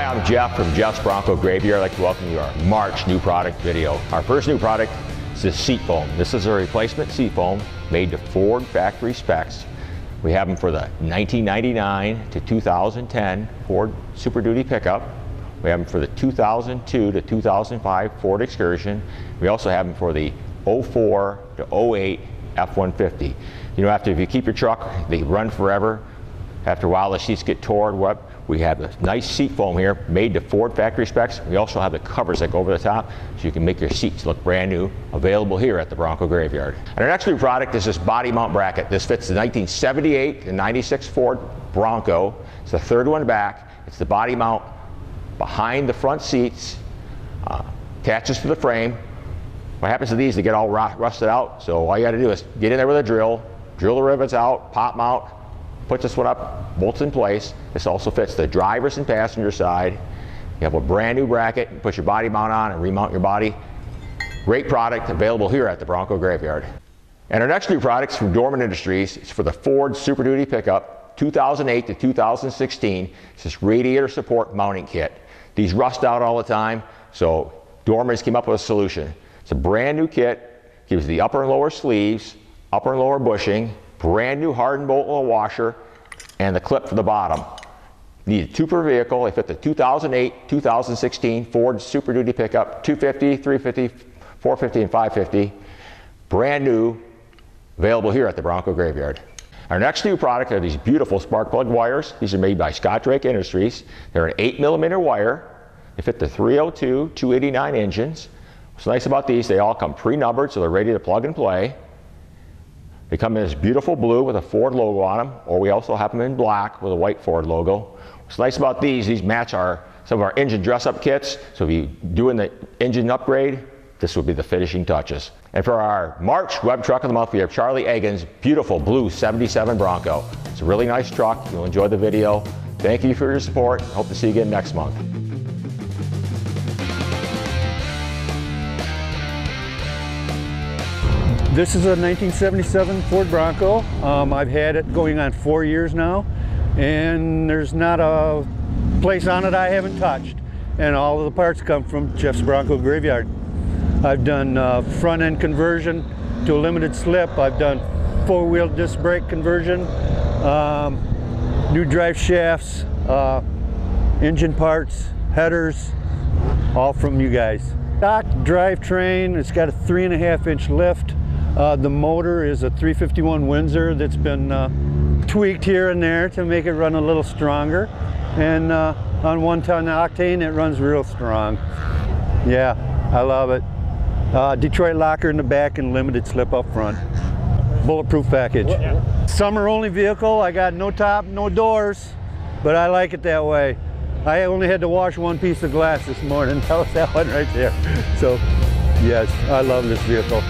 I'm Jeff from Jeff's Bronco Graveyard. I'd like to welcome you to our March new product video. Our first new product is this seat foam. This is a replacement seat foam made to Ford factory specs. We have them for the 1999 to 2010 Ford Super Duty pickup. We have them for the 2002 to 2005 Ford Excursion. We also have them for the 04 to 08 F-150. You know, if you keep your truck, they run forever. After a while, the seats get torn. We have a nice seat foam here made to Ford factory specs. We also have the covers that go over the top so you can make your seats look brand new, available here at the Bronco Graveyard. And our next new product is this body mount bracket. This fits the 1978 and 96 Ford Bronco. It's the third one back. It's the body mount behind the front seats, attaches to the frame. What happens to these, they get all rusted out, so all you got to do is get in there with a drill the rivets out, pop them out, put this one up, bolts in place. This also fits the driver's and passenger side. You have a brand new bracket, you put your body mount on and remount your body. Great product, available here at the Bronco Graveyard. And our next new product is from Dorman Industries. It's for the Ford Super Duty pickup, 2008 to 2016. It's this radiator support mounting kit. These rust out all the time, so Dorman's came up with a solution. It's a brand new kit, gives the upper and lower sleeves, upper and lower bushing, brand new hardened bolt with a washer, and the clip for the bottom. Needed two per vehicle. They fit the 2008, 2016 Ford Super Duty pickup, 250, 350, 450, and 550. Brand new, available here at the Bronco Graveyard. Our next new product are these beautiful spark plug wires. These are made by Scott Drake Industries. They're an 8mm wire. They fit the 302, 289 engines. What's nice about these, they all come pre-numbered, so they're ready to plug and play. They come in this beautiful blue with a Ford logo on them, or we also have them in black with a white Ford logo. What's nice about these match some of our engine dress-up kits, so if you're doing the engine upgrade, this would be the finishing touches. And for our March Web Truck of the Month, we have Charlie Egan's beautiful blue 77 Bronco. It's a really nice truck. You'll enjoy the video. Thank you for your support. Hope to see you again next month. This is a 1977 Ford Bronco. I've had it going on 4 years now, and there's not a place on it I haven't touched. And all of the parts come from Jeff's Bronco Graveyard. I've done front end conversion to a limited slip. I've done four-wheel disc brake conversion, new drive shafts, engine parts, headers, all from you guys. Stock drivetrain, it's got a 3.5-inch lift. The motor is a 351 Windsor that's been tweaked here and there to make it run a little stronger. And on 1-ton octane, it runs real strong. Yeah, I love it. Detroit locker in the back and limited slip up front. Bulletproof package. Summer only vehicle. I got no top, no doors, but I like it that way. I only had to wash one piece of glass this morning. That was that one right there. So, yes, I love this vehicle.